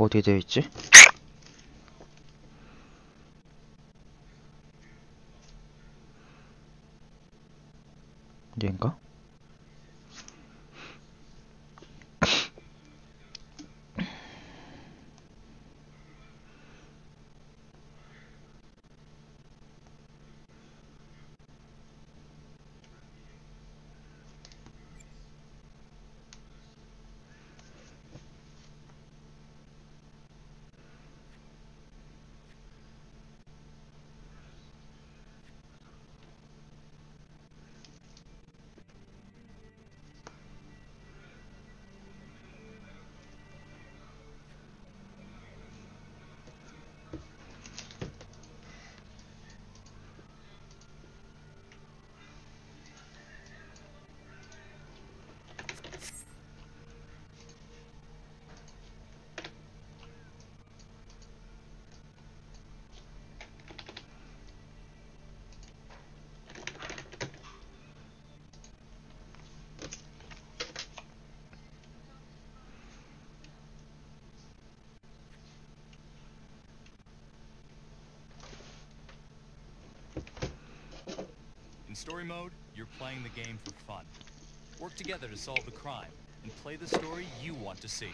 어디에 되어 있지? 얘인가? In story mode, you're playing the game for fun. Work together to solve the crime, and play the story you want to see.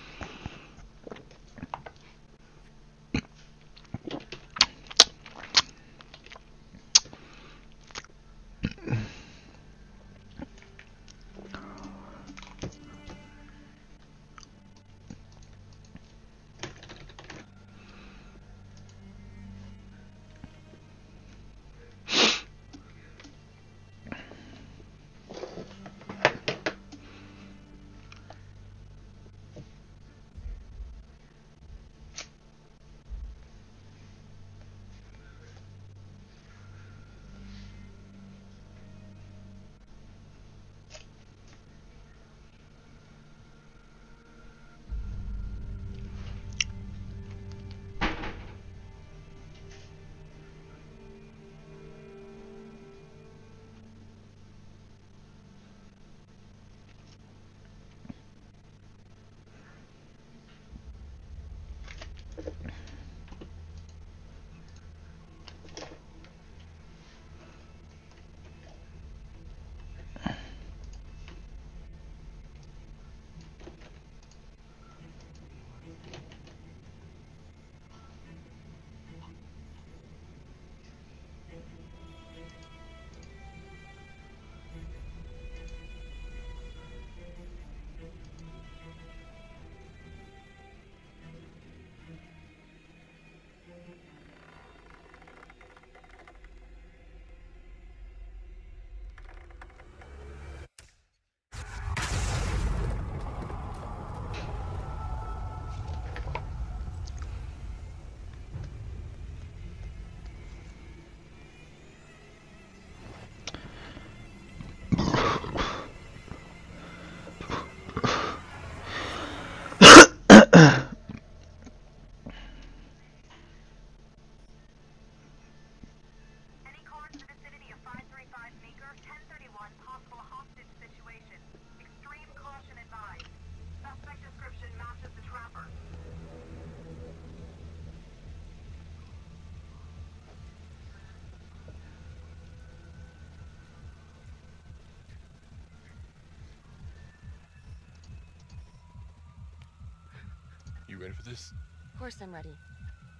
You ready for this? Of course I'm ready.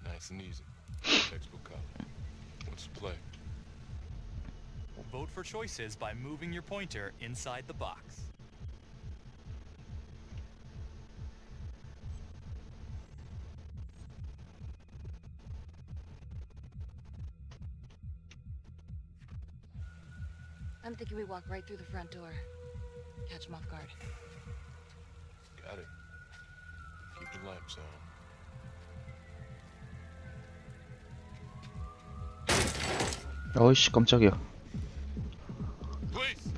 Nice and easy. Textbook copy. What's the play? Vote for choices by moving your pointer inside the box. I'm thinking we walk right through the front door. Catch them off guard. Got it. Keep the lights on. 어이씨 깜짝이야. Please.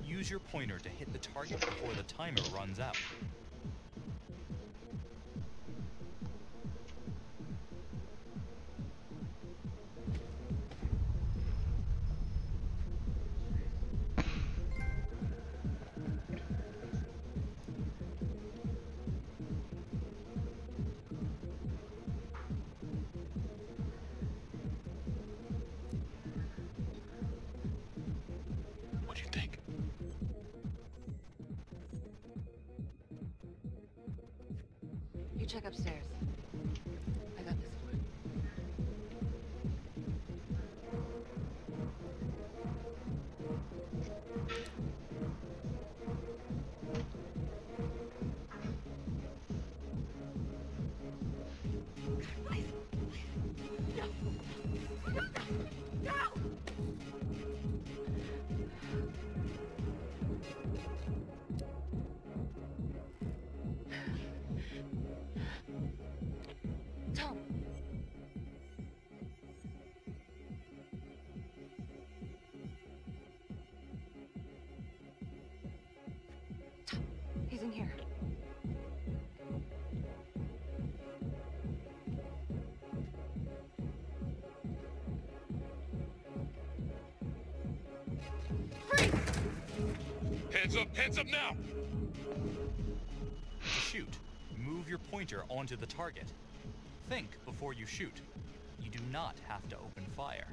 Use your pointer to hit the target before the timer runs out. You check upstairs. I got this one. Tom. Tom, he's in here. Hands up now! To shoot, move your pointer onto the target. Think before you shoot. You do not have to open fire.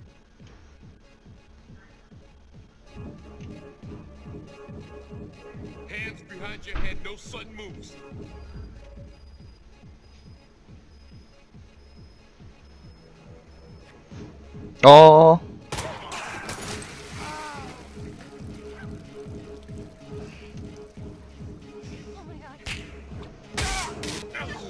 Hands behind your head, no sudden moves. 어. Oh my god. Help!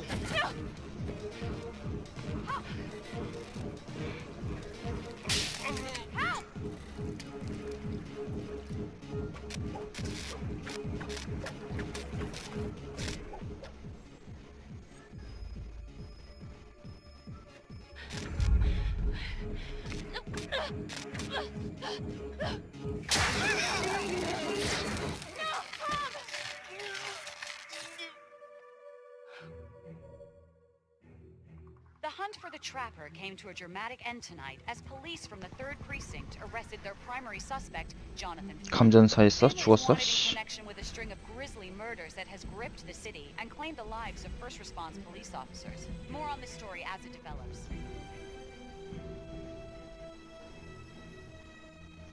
The hunt for the Trapper came to a dramatic end tonight as police from the 3rd Precinct arrested their primary suspect, Jonathan Finn. 감전사 있어? Finn is 죽었어? wanted in 씨. connection with a string of grisly murders that has gripped the city and claimed the lives of first response police officers. More on this story as it develops.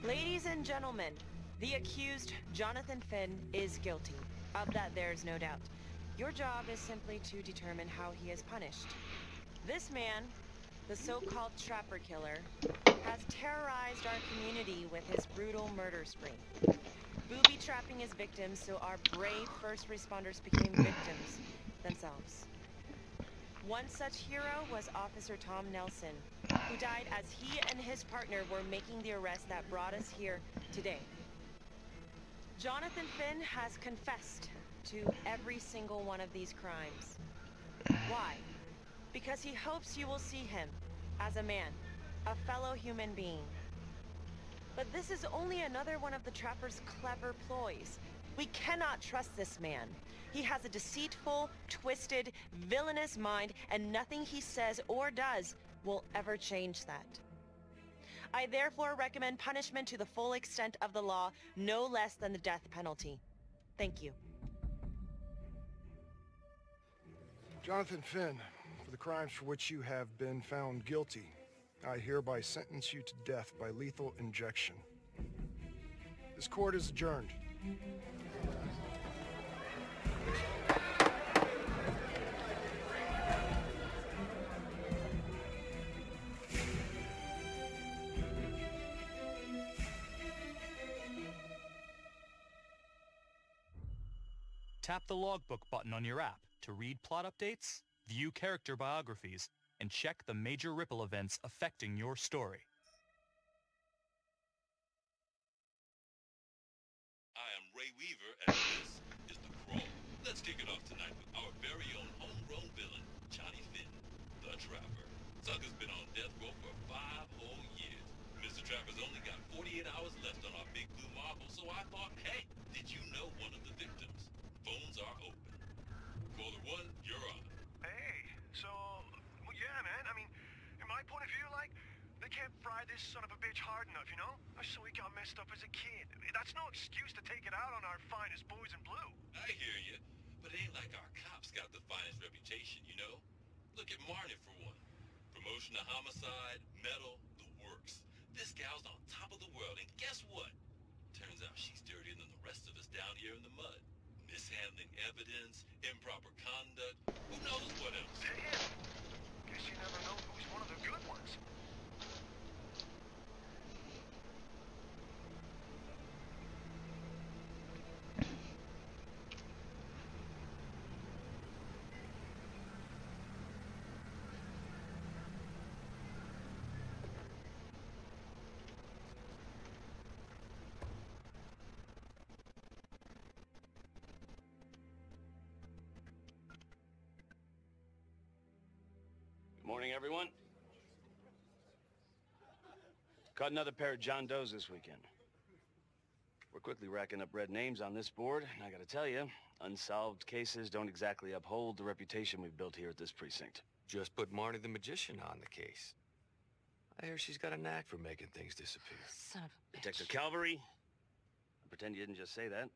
Ladies and gentlemen, the accused, Jonathan Finn, is guilty. Of that there's no doubt. Your job is simply to determine how he is punished. This man, the so-called Trapper Killer, has terrorized our community with his brutal murder spree. Booby-trapping his victims so our brave first responders became victims themselves. One such hero was Officer Tom Nelson, who died as he and his partner were making the arrest that brought us here today. Jonathan Finn has confessed to every single one of these crimes. Why? Because he hopes you will see him as a man, a fellow human being. But this is only another one of the Trapper's clever ploys. We cannot trust this man. He has a deceitful, twisted, villainous mind, and nothing he says or does will ever change that. I therefore recommend punishment to the full extent of the law, no less than the death penalty. Thank you. Jonathan Finn, for the crimes for which you have been found guilty, I hereby sentence you to death by lethal injection. This court is adjourned. Tap the logbook button on your app to read plot updates, view character biographies, and check the major ripple events affecting your story. I am Ray Weaver, and this is The Crawl. Let's kick it off tonight with our very own homegrown villain, Johnny Finn, the Trapper. Sucker's been on death row for 5 whole years. Mr. Trapper's only got 48 hours left on our big blue marble, so I thought, hey, did you know one of the victims? Phones are open. Caller 1, you're on. Hey, so, well, yeah, man, I mean, in my point of view, like, they can't fry this son of a bitch hard enough, you know? So he got messed up as a kid. That's no excuse to take it out on our finest boys in blue. I hear you, but it ain't like our cops got the finest reputation, you know? Look at Marnie for one. Promotion to homicide, medal, the works. This gal's on top of the world, and guess what? Turns out she's dirtier than the rest of us down here in the mud. Mishandling evidence, improper conduct. Who knows what else? Damn. Guess you never know who's one of the good ones. Morning, everyone. Caught another pair of John Does this weekend. We're quickly racking up red names on this board, and I gotta tell you, unsolved cases don't exactly uphold the reputation we've built here at this precinct. Just put Marty the Magician on the case. I hear she's got a knack for making things disappear. Son of a bitch. Detective Calvary, I pretend you didn't just say that.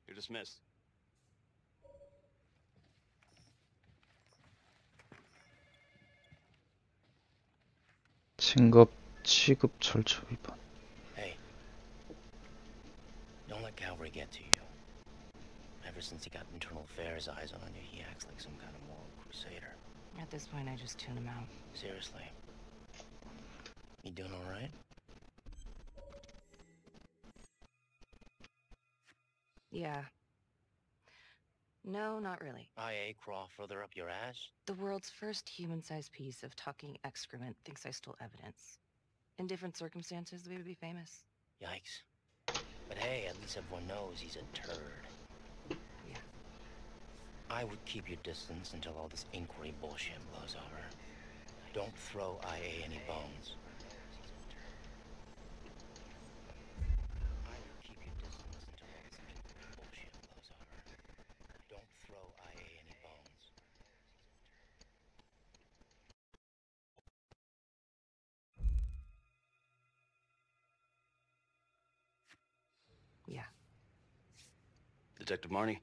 You're dismissed. 진급 취급 절차 위반. Hey, don't let Calvary get to you. Ever since he got internal affairs eyes on you, he acts like some kind of moral crusader. At this point, I just tune him out. Seriously. You doing all right? Yeah. No, not really. IA crawl further up your ass? The world's first human-sized piece of talking excrement thinks I stole evidence. In different circumstances, we would be famous. Yikes. But hey, at least everyone knows he's a turd. Yeah. I would keep your distance until all this inquiry bullshit blows over. Don't throw IA any bones. I would keep your distance until all this inquiry bullshit blows over. Don't throw IA any bones. Yeah. Detective Marnie,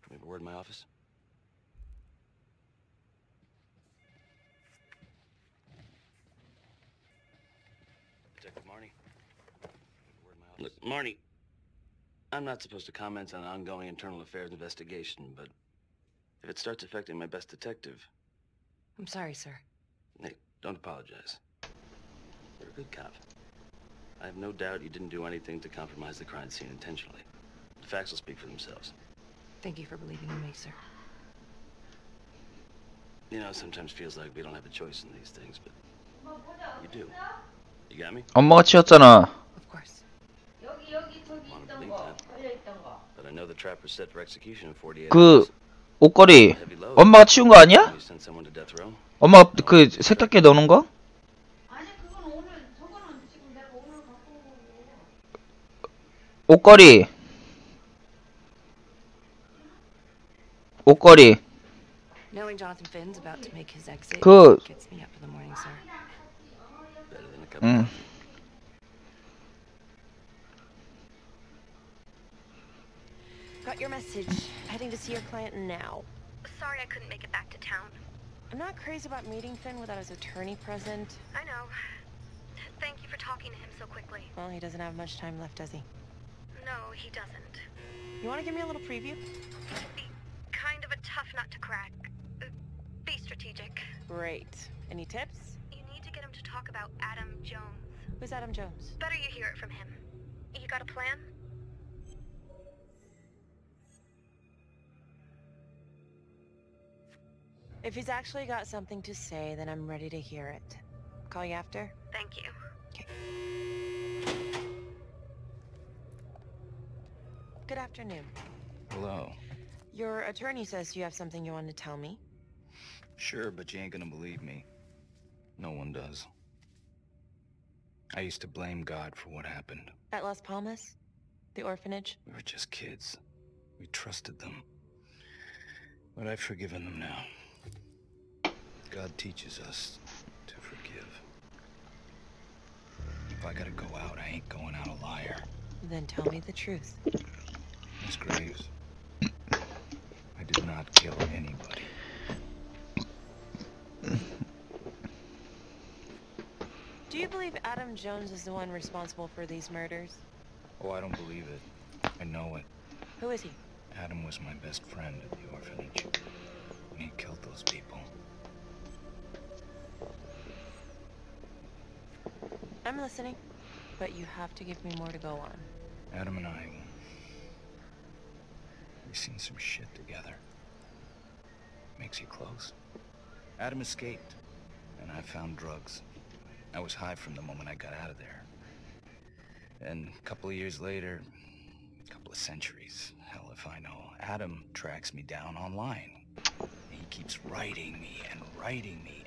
can we have a word in my office? Detective Marnie, can we have a word in my office? Look, Marnie, I'm not supposed to comment on an ongoing internal affairs investigation, but if it starts affecting my best detective... I'm sorry, sir. Hey, don't apologize. You're a good cop. I have no doubt you didn't do anything to compromise the crime scene intentionally. The facts will speak for themselves. Thank you for believing in me, sir. You know, it sometimes feels like we don't have a choice in these things, but you do. You got me? 엄마가 치웠잖아. Of course. Want to believe that. But I know the trapper's set for execution in 48 그 hours. 옷걸이 Heavy load. 엄마가 치운 거 아니야? You send someone to death row? 엄마 그 세탁기에 넣는 거? 옷걸이. 옷걸이. Knowing Jonathan Finn's about to make his exit 그 gets me up in the morning, sir. Better than a cup of coffee. Got your message. Heading to see your client now. Sorry I couldn't make it back to town. I'm not crazy about meeting Finn without his attorney present. I know. Thank you for talking to him so quickly. Well, he doesn't have much time left, does he? No, he doesn't. You want to give me a little preview? Be kind of a tough nut to crack. Be strategic. Great. Any tips? You need to get him to talk about Adam Jones. Who's Adam Jones? Better you hear it from him. You got a plan? If he's actually got something to say, then I'm ready to hear it. Call you after? Thank you. Okay. Good afternoon. Hello. Your attorney says you have something you want to tell me. Sure, but you ain't gonna believe me. No one does. I used to blame God for what happened. At Las Palmas? The orphanage? We were just kids. We trusted them. But I've forgiven them now. God teaches us to forgive. If I gotta go out, I ain't going out a liar. Then tell me the truth. Miss Graves, I did not kill anybody. Do you believe Adam Jones is the one responsible for these murders? Oh, I don't believe it. I know it. Who is he? Adam was my best friend at the orphanage when he killed those people. I'm listening, but you have to give me more to go on. Adam and I, we've seen some shit together. Makes you close. Adam escaped, and I found drugs. I was high from the moment I got out of there. And a couple of years later, a couple of centuries, hell if I know, Adam tracks me down online. He keeps writing me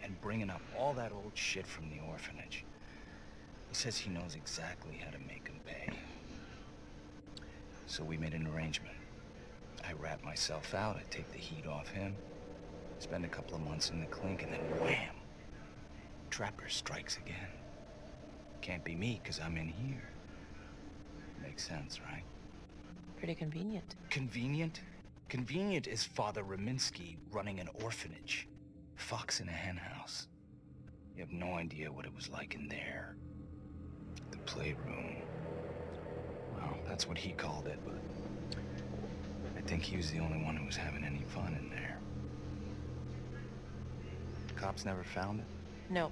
and bringing up all that old shit from the orphanage. He says he knows exactly how to make him pay. So we made an arrangement. I rat myself out, I take the heat off him, spend a couple of months in the clink, and then wham! Trapper strikes again. Can't be me, 'cause I'm in here. Makes sense, right? Pretty convenient. Convenient? Convenient is Father Raminsky running an orphanage. Fox in a henhouse. You have no idea what it was like in there. The playroom. Well, that's what he called it, but I think he was the only one who was having any fun in there. Cops never found it? No.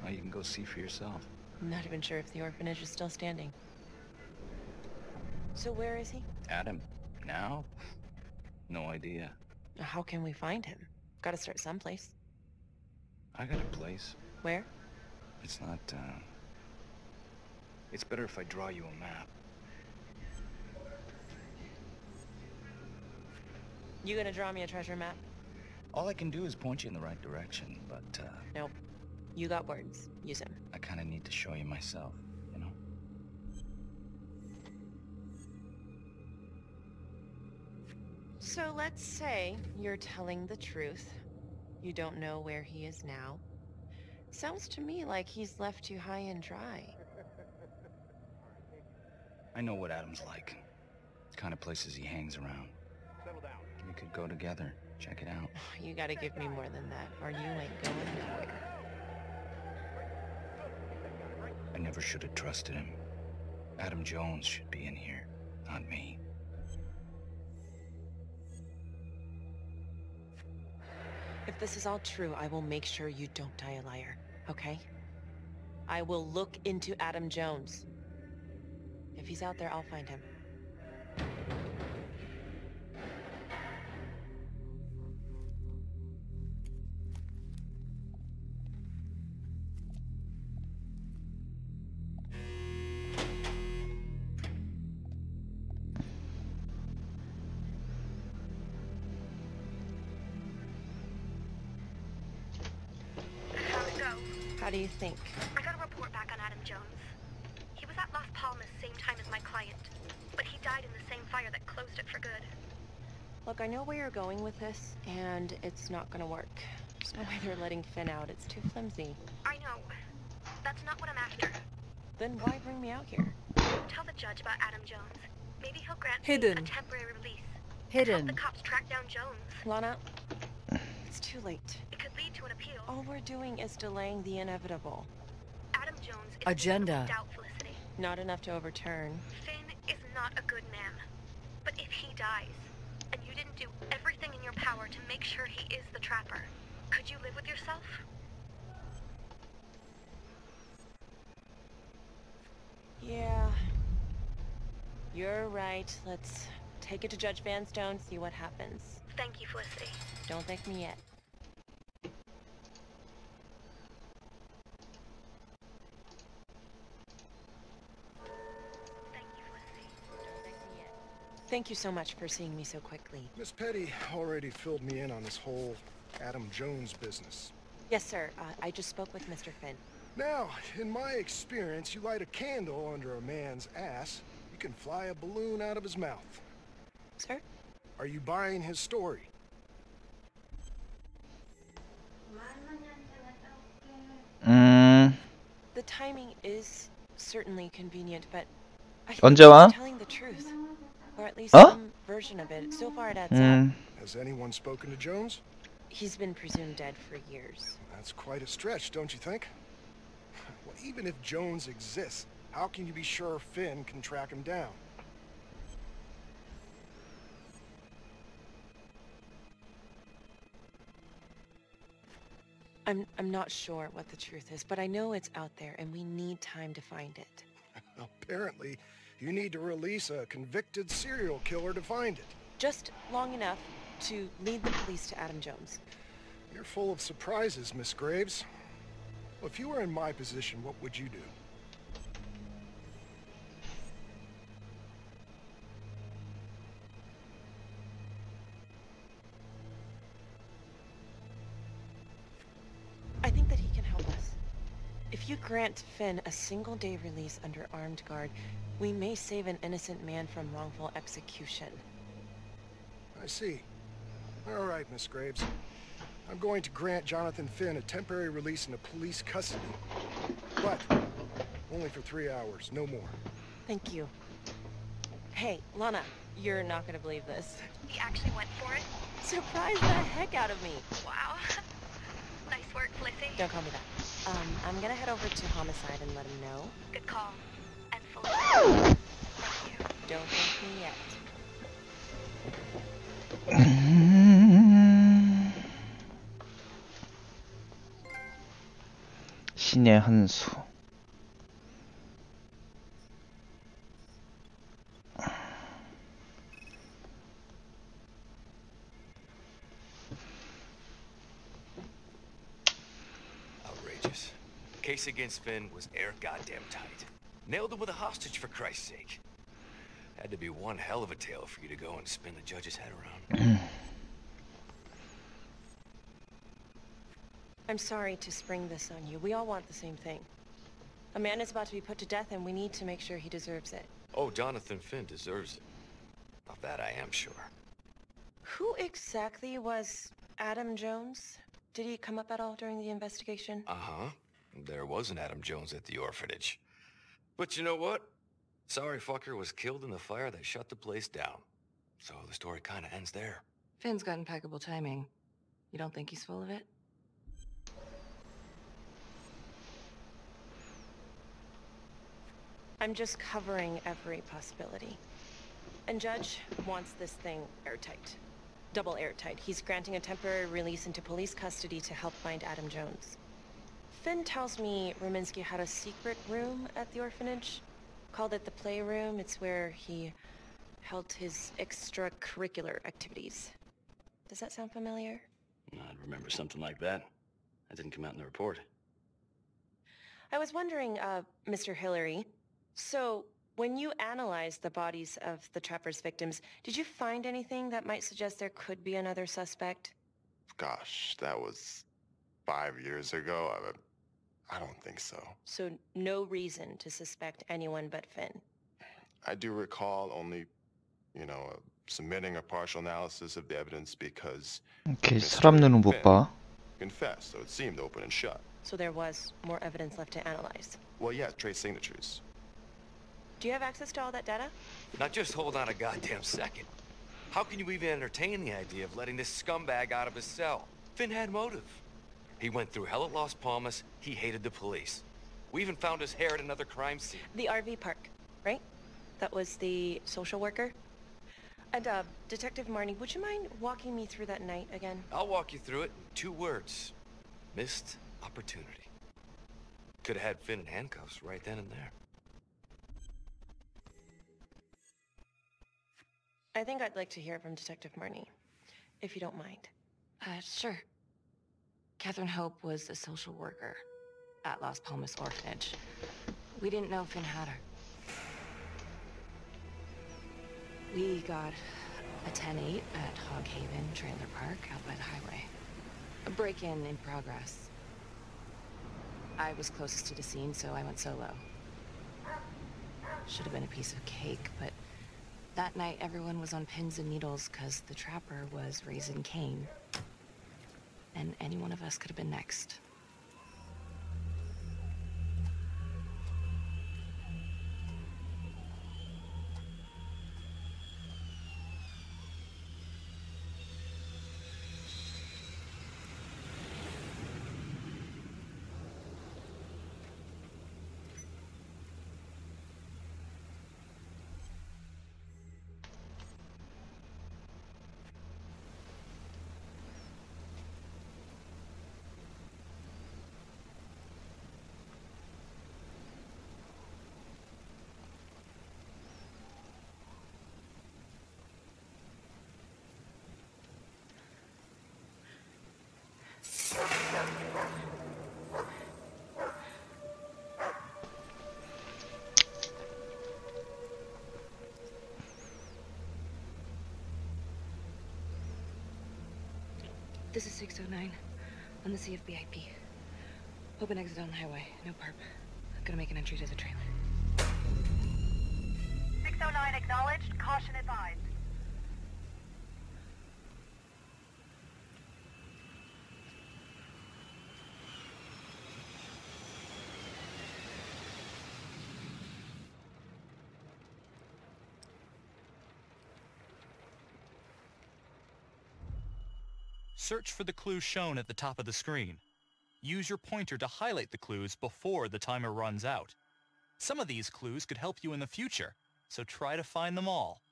Well, you can go see for yourself. I'm not even sure if the orphanage is still standing. So where is he? Adam? Now? No idea. How can we find him? Gotta start someplace. I got a place. Where? It's not, it's better if I draw you a map. You gonna draw me a treasure map? All I can do is point you in the right direction, but, Nope. You got words. Use them. I kinda need to show you myself, you know? So let's say you're telling the truth. You don't know where he is now. Sounds to me like he's left you high and dry. I know what Adam's like. The kind of places he hangs around. Settle down. We could go together. Check it out. You gotta give me more than that, or you ain't going nowhere. I never should have trusted him. Adam Jones should be in here, not me. If this is all true, I will make sure you don't die a liar, okay? I will look into Adam Jones. If he's out there, I'll find him. How'd it go? How do you think? I got a report back on Adam Jones. He was at Las Palmas same time as my client, but he died in the same fire that closed it for good. Look, I know where you're going with this, and it's not gonna work. There's no way they're letting Finn out. It's too flimsy. I know. That's not what I'm after. Then why bring me out here? Tell the judge about Adam Jones. Maybe he'll grant me Hidden. a temporary release. Hidden. Help the cops track down Jones. Lana, it's too late. It could lead to an appeal. All we're doing is delaying the inevitable. Adam Jones is Agenda. doubt, Felicity. Not enough to overturn. Finn is not a good man. But if he dies, and you didn't do everything in your power to make sure he is the trapper, could you live with yourself? Yeah. You're right. Let's take it to Judge Vanstone, see what happens. Thank you, Felicity. Don't thank me yet. Thank you, Felicity. Don't thank me yet. Thank you so much for seeing me so quickly. Miss Petty already filled me in on this whole Adam Jones business. Yes, sir. I just spoke with Mr. Finn. Now, in my experience, you light a candle under a man's ass, you can fly a balloon out of his mouth. Sir? Are you buying his story? The timing is certainly convenient, but I think 언제 와? he's telling the truth. Or at least 어? some version of it. So far it adds up. Has anyone spoken to Jones? He's been presumed dead for years. That's quite a stretch, don't you think? Well, even if Jones exists, how can you be sure Finn can track him down? I'm not sure what the truth is, but I know it's out there and we need time to find it. Apparently, you need to release a convicted serial killer to find it. Just long enough to lead the police to Adam Jones. You're full of surprises, Miss Graves. Well, if you were in my position, what would you do? I think that he can help us. If you grant Finn a single-day release under armed guard, we may save an innocent man from wrongful execution. I see. All right, Miss Graves. I'm going to grant Jonathan Finn a temporary release into police custody. But only for 3 hours, no more. Thank you. Hey, Lana, you're not gonna believe this. He actually went for it? Surprised the heck out of me. Wow. Nice work, Flissy. Don't call me that. I'm gonna head over to Homicide and let him know. Good call. And Felicity. Thank you. Don't thank me yet. 신의 한 수. Outrageous. Case against Finn was air goddamn tight. Nailed him with a hostage, for Christ's sake. Had to be one hell of a tale for you to go and spin the judge's head around. I'm sorry to spring this on you. We all want the same thing. A man is about to be put to death and we need to make sure he deserves it. Oh, Jonathan Finn deserves it. Of that I am sure. Who exactly was Adam Jones? Did he come up at all during the investigation? Uh-huh. There was an Adam Jones at the orphanage. But you know what? Sorry fucker was killed in the fire that shut the place down. So the story kinda ends there. Finn's got impeccable timing. You don't think he's full of it? I'm just covering every possibility. And Judge wants this thing airtight. Double airtight. He's granting a temporary release into police custody to help find Adam Jones. Finn tells me Rominsky had a secret room at the orphanage. Called it the playroom. It's where he held his extracurricular activities. Does that sound familiar? I'd remember something like that. That didn't come out in the report. I was wondering, Mr. Hillary, so when you analyzed the bodies of the Trapper's victims, did you find anything that might suggest there could be another suspect? Gosh, that was 5 years ago. I don't think so. So no reason to suspect anyone but Finn? I do recall only, submitting a partial analysis of the evidence because 오케이, 사람 눈은 못 봐. confessed, so it seemed open and shut. So there was more evidence left to analyze. Well, yeah, trace signatures. Do you have access to all that data? Now just hold on a goddamn second. How can you even entertain the idea of letting this scumbag out of his cell? Finn had motive. He went through hell at Las Palmas. He hated the police. We even found his hair at another crime scene. The RV park, right? That was the social worker? And, Detective Marnie, would you mind walking me through that night again? I'll walk you through it in 2 words. Missed opportunity. Could have had Finn in handcuffs right then and there. I think I'd like to hear from Detective Marnie, if you don't mind. Sure. Catherine Hope was a social worker at Las Palmas Orphanage. We didn't know Finn had her. We got a 10-8 at Hog Haven Trailer Park out by the highway. A break-in in progress. I was closest to the scene, so I went solo. Should have been a piece of cake, but that night everyone was on pins and needles because the Trapper was raising Cain. And any one of us could have been next. This is 609 on the CFBIP. Open exit on the highway. No perp. I'm gonna make an entry to the trailer. 609 acknowledged. Caution advised. Search for the clues shown at the top of the screen. Use your pointer to highlight the clues before the timer runs out. Some of these clues could help you in the future, so try to find them all.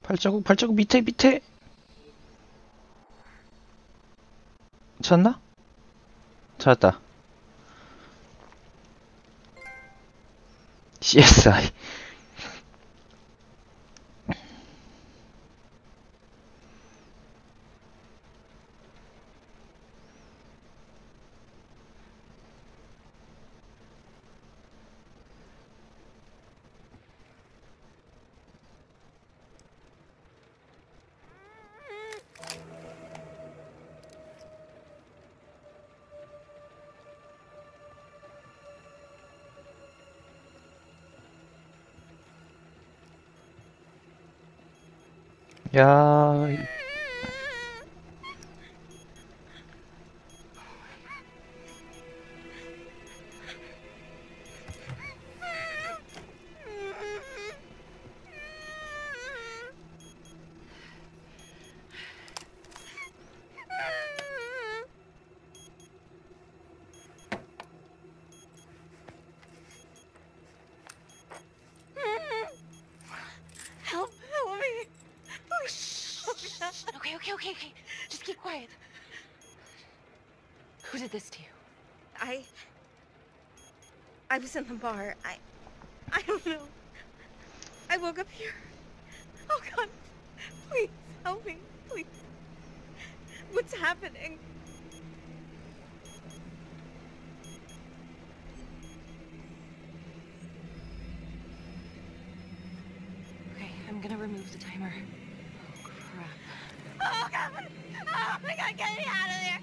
발자국 밑에. 찾나? 찾았다. CSI. 야, Help me. Please. Okay. Just keep quiet. Who did this to you? I was in the bar. I don't know. I woke up here. Oh God, please help me, please. What's happening? Okay, I'm gonna remove the timer. Oh crap. Oh God! Oh my God, get me out of there!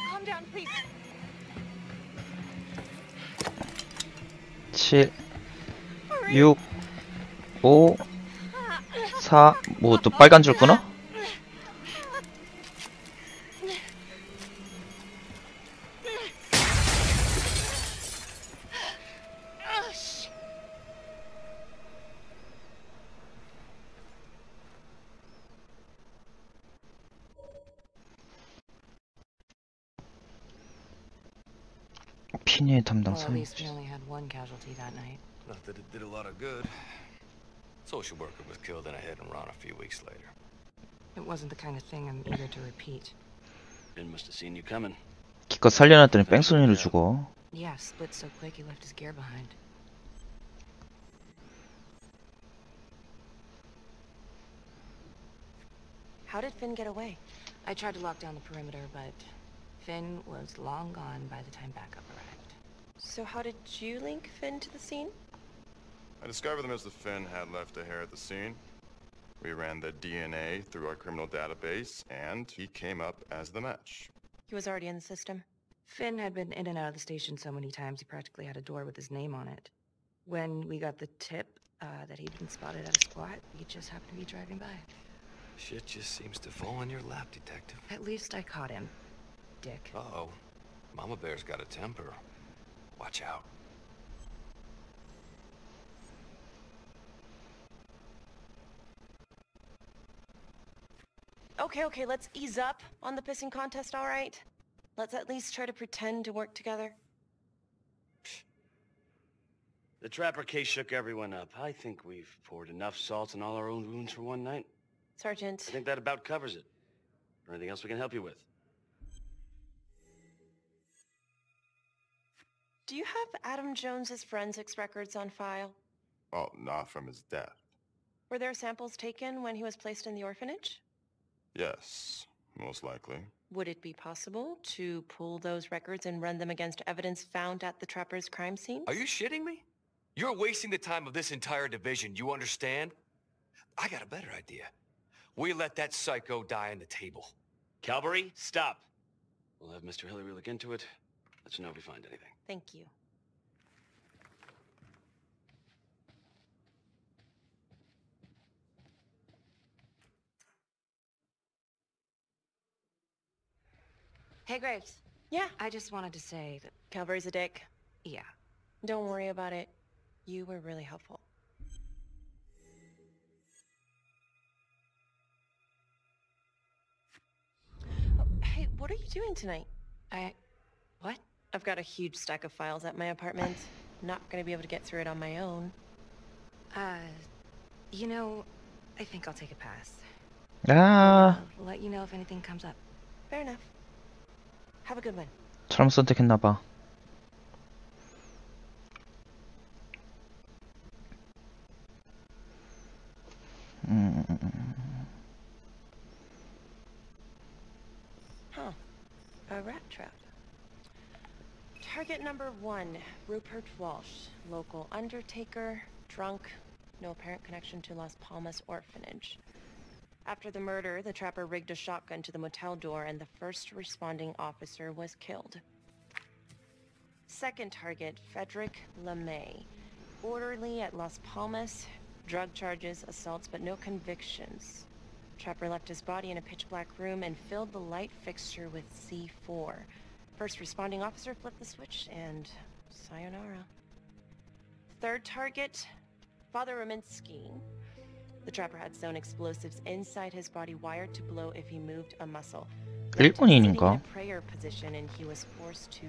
Calm down, please. 7, 6, 5, 4, 뭐 또 빨간 줄 끊어? 피니의 담당 Well, at least we 사무실. only had one casualty that night. Not that it did a lot of good. Social worker was killed in a hit and run a few weeks later. It wasn't the kind of thing I'm eager to repeat. Ben must have seen you coming. 기껏 살려놨더니 뺑소니를 주고. Yeah, split so quick he left his gear behind. How did Finn get away? I tried to lock down the perimeter, but Finn was long gone by the time backup arrived. So how did you link Finn to the scene? I discovered that Mr. Finn had left a hair at the scene. We ran the DNA through our criminal database, and he came up as the match. He was already in the system. Finn had been in and out of the station so many times he practically had a door with his name on it. When we got the tip that he'd been spotted at a squat, he just happened to be driving by. Shit just seems to fall in your lap, Detective. At least I caught him, dick. Uh-oh. Mama Bear's got a temper. Watch out. Okay, let's ease up on the pissing contest, all right? Let's at least try to pretend to work together. The Trapper case shook everyone up. I think we've poured enough salt in all our own wounds for one night. Sergeant. I think that about covers it. Anything else we can help you with? Do you have Adam Jones's forensics records on file? Oh, not from his death. Were there samples taken when he was placed in the orphanage? Yes, most likely. Would it be possible to pull those records and run them against evidence found at the Trapper's crime scene? Are you shitting me? You're wasting the time of this entire division, you understand? I got a better idea. We let that psycho die on the table. Cavalry, stop. We'll have Mr. Hillary look into it. Let you know if we find anything. Thank you. Hey, Graves. Yeah. I just wanted to say that... Calvary's a dick. Yeah. Don't worry about it. You were really helpful. Oh, hey, what are you doing tonight? What? I've got a huge stack of files at my apartment. Not gonna be able to get through it on my own. You know, I think I'll take a pass. 아, I'll let you know if anything comes up. Fair enough. Have a good one. 잘못 선택했나봐. Huh. A rat trap. Target number 1, Rupert Walsh, local undertaker, drunk, no apparent connection to Las Palmas orphanage. After the murder, the trapper rigged a shotgun to the motel door and the first responding officer was killed. Second target, Frederick LeMay, orderly at Las Palmas, drug charges, assaults, but no convictions. Trapper left his body in a pitch-black room and filled the light fixture with C4. First responding officer flipped the switch, and sayonara. Third target, Father Rominsky. The trapper had sewn explosives inside his body wired to blow if he moved a muscle. Sitting in 일본인인가? a prayer position, and he was forced to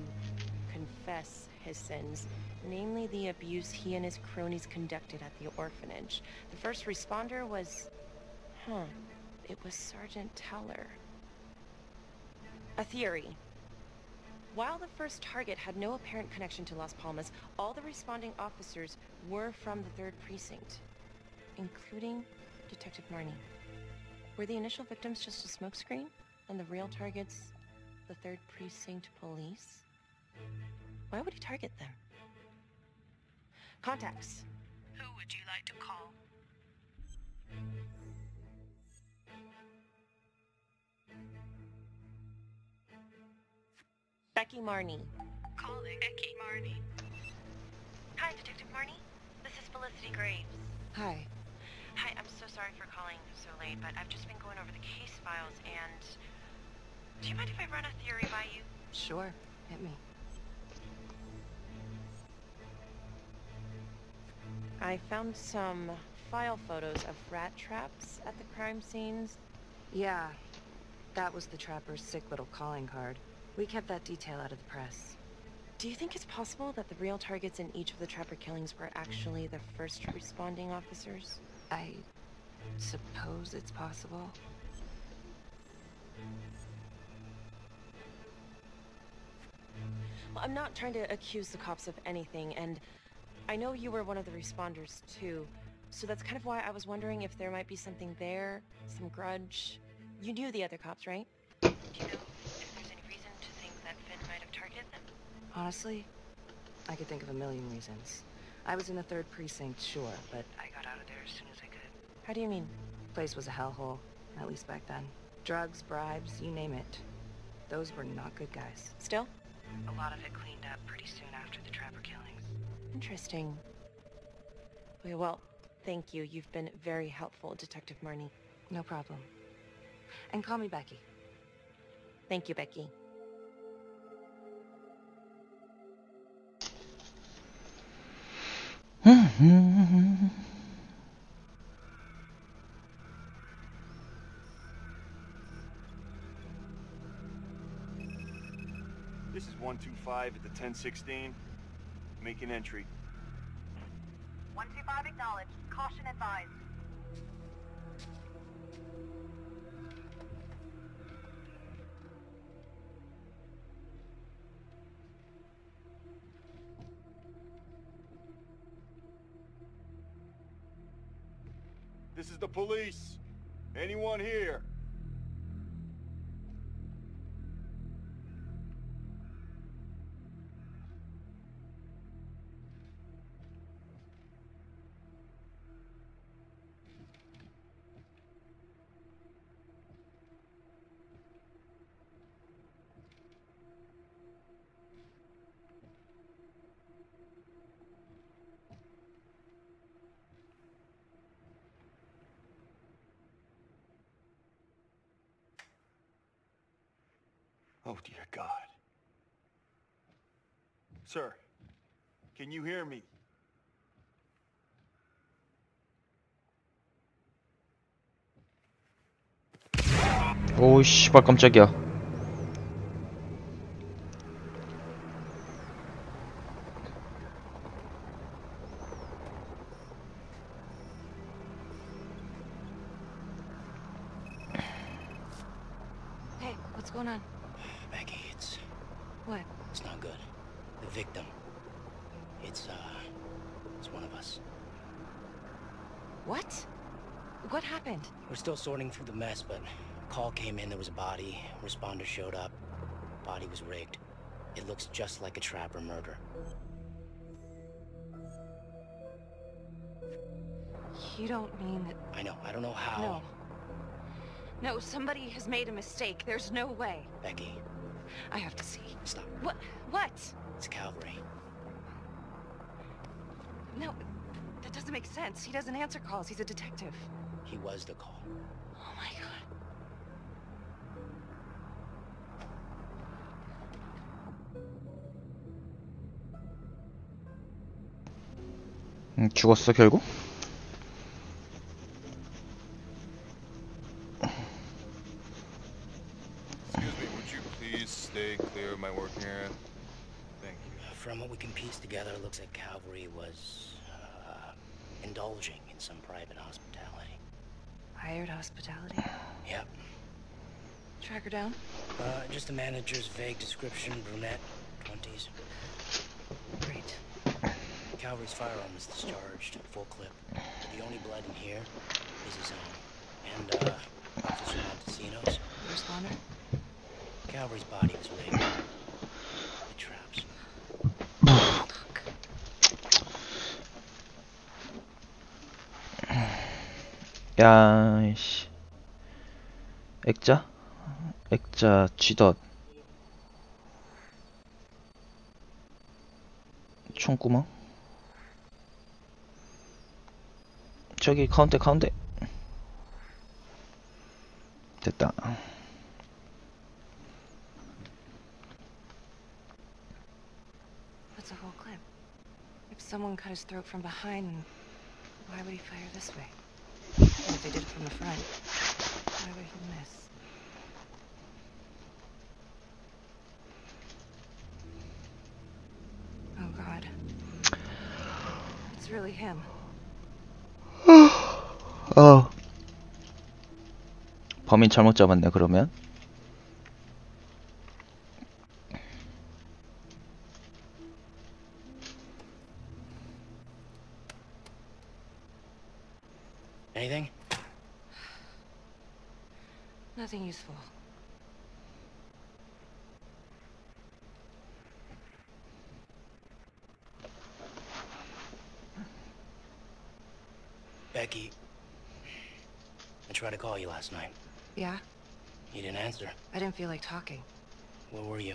confess his sins, namely the abuse he and his cronies conducted at the orphanage. The first responder was... it was Sergeant Teller. A theory. While the first target had no apparent connection to Las Palmas, all the responding officers were from the 3rd Precinct, including Detective Marnie. Were the initial victims just a smokescreen, and the real targets the 3rd Precinct police? Why would he target them? Contacts. Who would you like to call? Becky Marnie. Calling Becky Marnie. Hi, Detective Marnie. This is Felicity Graves. Hi. Hi, I'm so sorry for calling so late, but I've just been going over the case files and... Do you mind if I run a theory by you? Sure. Hit me. I found some file photos of rat traps at the crime scenes. Yeah. That was the trapper's sick little calling card. We kept that detail out of the press. Do you think it's possible that the real targets in each of the trapper killings were actually the first responding officers? I suppose it's possible. Well, I'm not trying to accuse the cops of anything, and I know you were one of the responders too, so that's kind of why I was wondering if there might be something there, some grudge. You knew the other cops, right? Do you know if there's any reason to think that Finn might have targeted them? Honestly, I could think of a million reasons. I was in the 3rd Precinct, sure, but I got out of there as soon as I could. How do you mean? Place was a hellhole, at least back then. Drugs, bribes, you name it. Those were not good guys. Still? A lot of it cleaned up pretty soon after the trapper killings. Interesting. Okay, well, thank you. You've been very helpful, Detective Marnie. No problem. And call me Becky. Thank you, Becky. This is 125 at the 1016. Making entry. 125 acknowledged. Caution advised. This is the police. Anyone here? Oh, dear God. Sir, can you hear me? 오, 씨발, 깜짝이야. Hey, what's going on? Becky, it's What? not good. The victim. It's one of us. What? What happened? We're still sorting through the mess, but call came in, there was a body. Responder showed up. Body was rigged. It looks just like a trapper murder. You don't mean that... I know, I don't know how. No. No, somebody has made a mistake. There's no way. Becky. I have to see. Stop. What? What? It's Calvary. No, that doesn't make sense. He doesn't answer calls. He's a detective. He was the call. Oh my God. 죽었어, 결국? Excuse me, would you please stay clear of my working area? Thank you. From what we can piece together, it looks like Calvary was indulging in some private hospitality. Hired hospitality? Yep. Track her down? Just the manager's vague description, brunette, 20s. Great. Calvary's firearm was discharged, full clip. The only blood in here is his own. And, Officer Montesino's. The responder? Calvary's body was rigged. The traps. 야, 씨. 액자, 쥐덫. 총구멍. 저기, 가운데. 됐다. What's a whole clip? If someone cut his throat from behind, why would he fire this way? And if they did it from the front, why would he miss? Oh God. It's really him. 범인 잘못 잡았네, 그러면. Anything? Nothing useful. Becky, I tried to call you last night. Yeah? You didn't answer. I didn't feel like talking. Where were you?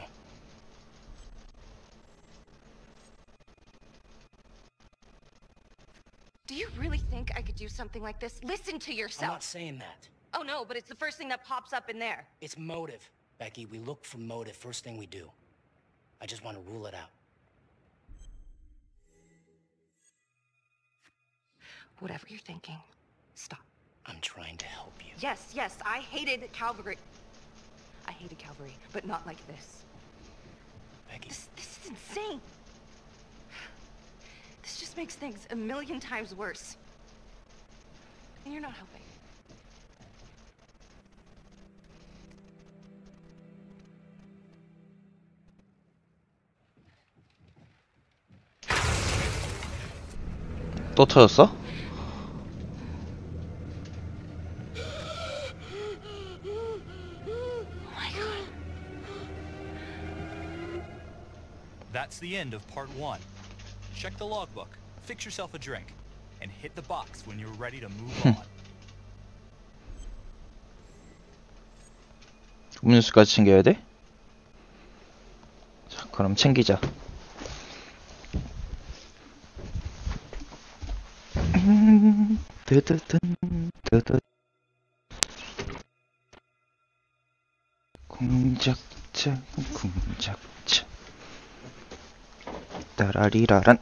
Do you really think I could do something like this? Listen to yourself. I'm not saying that. Oh no, but it's the first thing that pops up in there. It's motive. Becky, we look for motive first thing we do. I just want to rule it out. Whatever you're thinking, stop. I'm trying to help you. Yes, I hated Calvary. I hated Calvary, but not like this. Becky. This is insane. This just makes things a million times worse. And you're not helping. 또 터졌어? That's the end of part 1. Check the logbook, fix yourself a drink, and hit the box when you're ready to move on. 음료수까지 챙겨야 돼? 자, 그럼 챙기자. 공작자 공작자 따라리라란.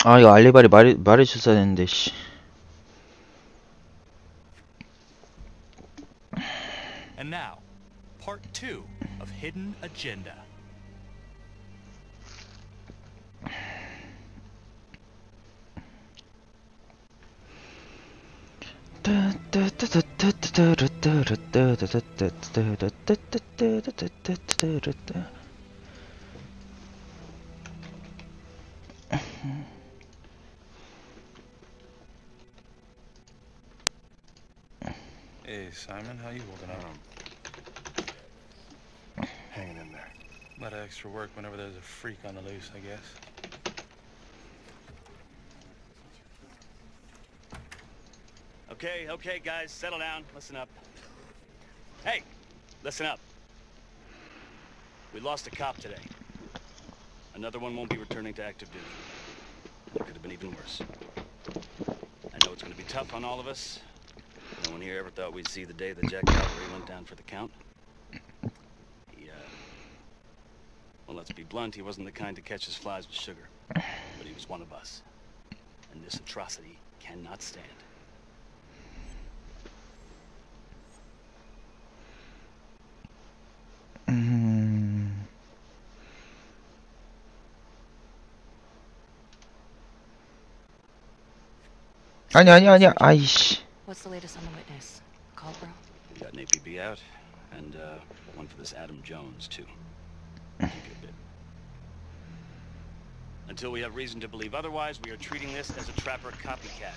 아, 이거 알리바리 말해줬어야 했는데, 씨. And now, part 2 of Hidden Agenda. Hey, Simon, how you holding up? Hanging in there. A lot of extra work whenever there's a freak on the loose, I guess. Okay, guys, settle down. Listen up. Hey, listen up. We lost a cop today. Another one won't be returning to active duty. It could have been even worse. I know it's going to be tough on all of us. No one here ever thought we'd see the day that Jack Calvary went down for the count. Well, let's be blunt, he wasn't the kind to catch his flies with sugar. But he was one of us. And this atrocity cannot stand. 아니야, 아이씨. What's the latest on the witness? Call, bro? We got an APB out, and one for this Adam Jones, too. Keep you a bit. Until we have reason to believe otherwise, we are treating this as a trapper copycat.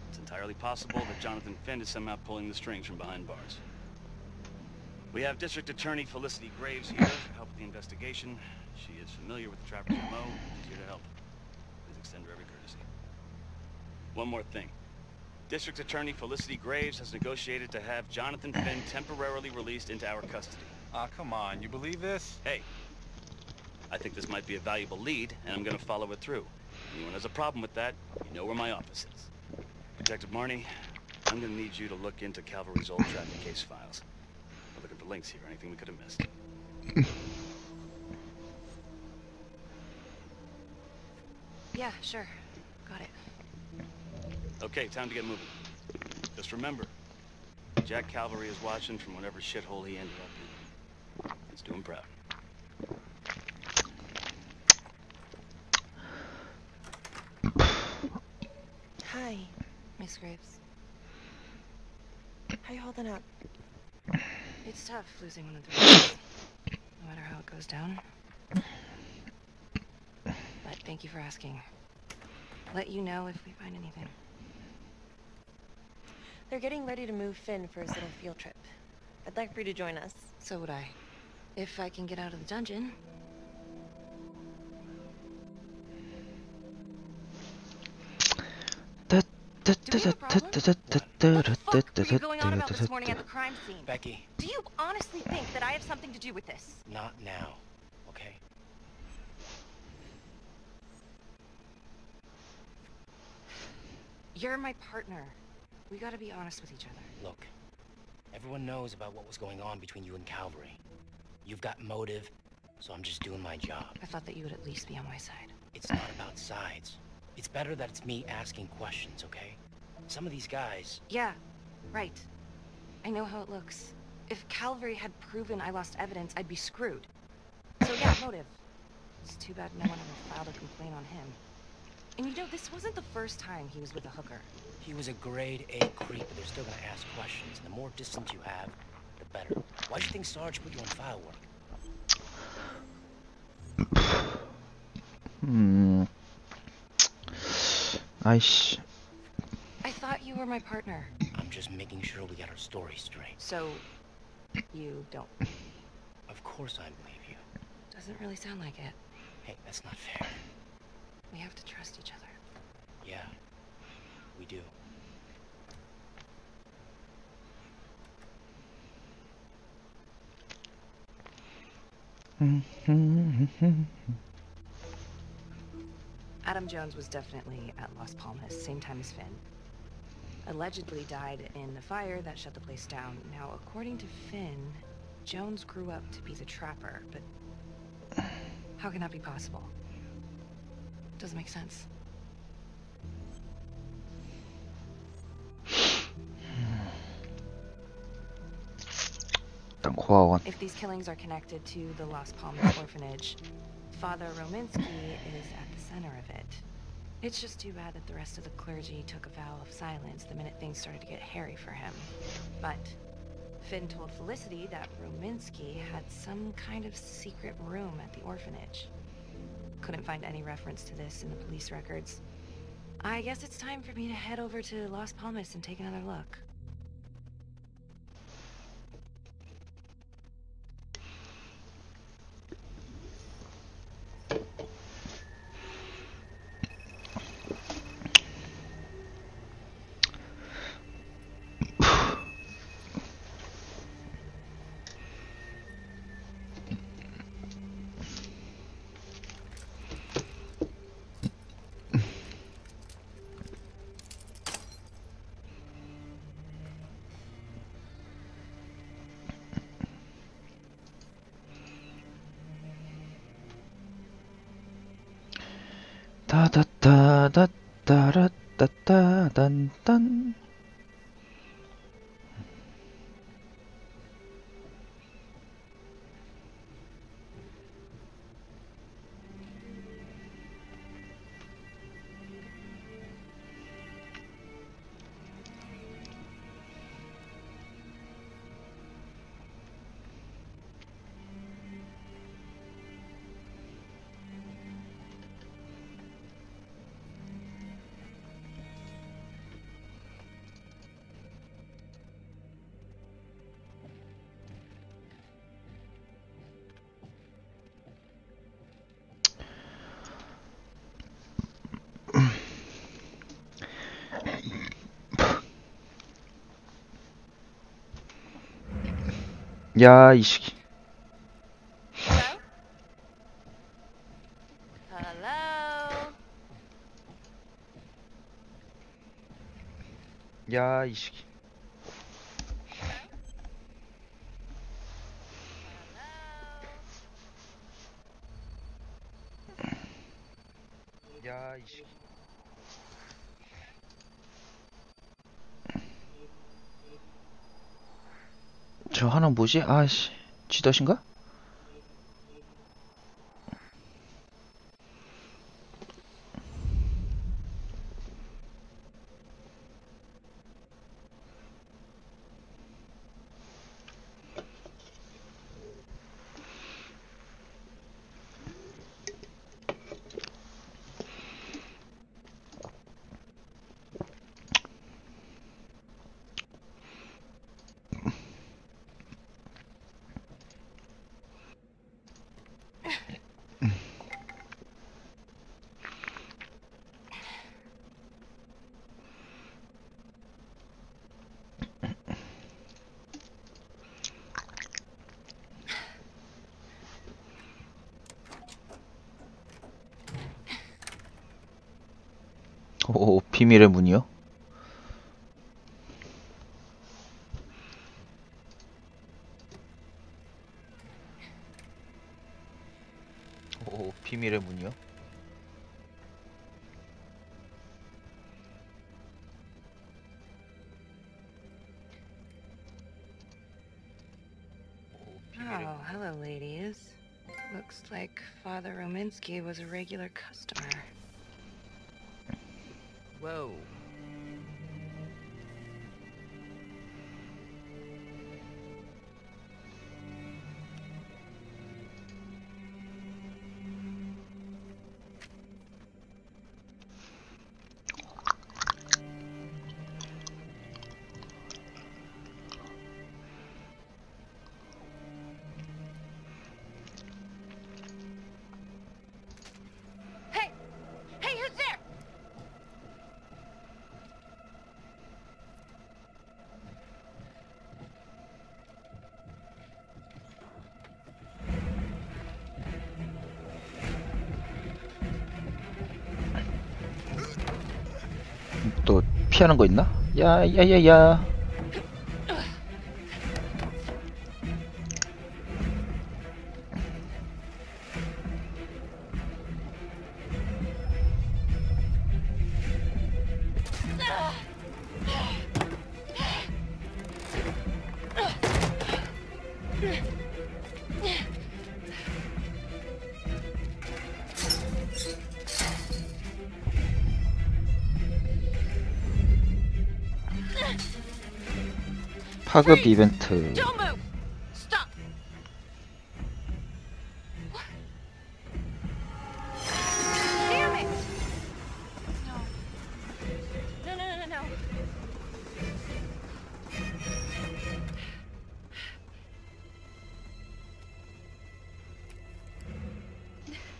It's entirely possible that Jonathan Finn is somehow pulling the strings from behind bars. We have District Attorney Felicity Graves here to help with the investigation. She is familiar with the trapper's MO, and is here to help. Please extend her every courtesy. One more thing. District Attorney Felicity Graves has negotiated to have Jonathan Finn temporarily released into our custody. Ah, come on, you believe this? Hey, I think this might be a valuable lead, and I'm gonna follow it through. Anyone has a problem with that, you know where my office is. Detective Marnie, I'm gonna need you to look into Calvary's old traffic case files. We're looking for links here, anything we could have missed. Yeah, sure. Got it. Okay, time to get moving. Just remember, Jack Calvary is watching from whatever shithole he ended up in. Let's do him proud. Hi. Miss Graves. How you holding up? It's tough losing one of the roots, no matter how it goes down. But thank you for asking. Let you know if we find anything. They're getting ready to move Finn for his little field trip. I'd like for you to join us. So would I. If I can get out of the dungeon. Do we have a problem? What the fuck were you going on about this morning at the crime scene? Becky. Do you honestly think that I have something to do with this? Not now, okay? You're my partner. We gotta be honest with each other. Look, everyone knows about what was going on between you and Calvary. You've got motive, so I'm just doing my job. I thought that you would at least be on my side. It's not about sides. It's better that it's me asking questions, okay? Some of these guys... Yeah, right. I know how it looks. If Calvary had proven I lost evidence, I'd be screwed. So yeah, motive. It's too bad no one ever filed a complaint on him. And you know, this wasn't the first time he was with a hooker. He was a grade A creep, but they're still gonna ask questions. And the more distance you have, the better. Why do you think Sarge put you on file work? 아이씨. I thought you were my partner. I'm just making sure we got our story straight. So, you don't? Of course I believe you. Doesn't really sound like it. Hey, that's not fair. We have to trust each other. Yeah, we do. Adam Jones was definitely at Las Palmas, same time as Finn. Allegedly died in the fire that shut the place down. Now, according to Finn, Jones grew up to be the trapper, but how can that be possible? Doesn't make sense. If these killings are connected to the Las Palmas orphanage, Father Rominsky is at the center of it. It's just too bad that the rest of the clergy took a vow of silence the minute things started to get hairy for him. But Finn told Felicity that Rominsky had some kind of secret room at the orphanage. Couldn't find any reference to this in the police records. I guess it's time for me to head over to Las Palmas and take another look. 따다따다따라따따단딴. 야, 이 새끼. Hello? 야, 이 새끼. 야, 이 새끼. 저 하나 뭐지? 아씨, 쥐덫인가? 비밀의 문이요? 오, 비밀의 문이요? Oh, hello, ladies. Looks like Father Rominsky was a regular customer. Whoa. Hey! Hey, who's there? 또 피하는 거 있나? 야야야야. 파급 이벤트. Don't move! Stop! Damn it! No, no, no, no.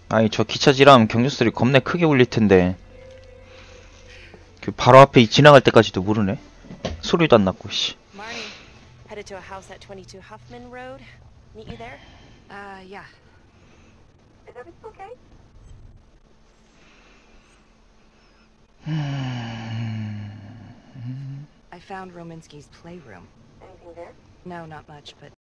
아니 저 기차지람 경적소리 겁내 크게 울릴 텐데 그 바로 앞에 지나갈 때까지도 모르네. 소리도 안 났고 씨. Marnie, headed to a house at 22 Huffman Road. Meet you there? Yeah. Is everything okay? I found Rominsky's playroom. Anything there? No, not much, but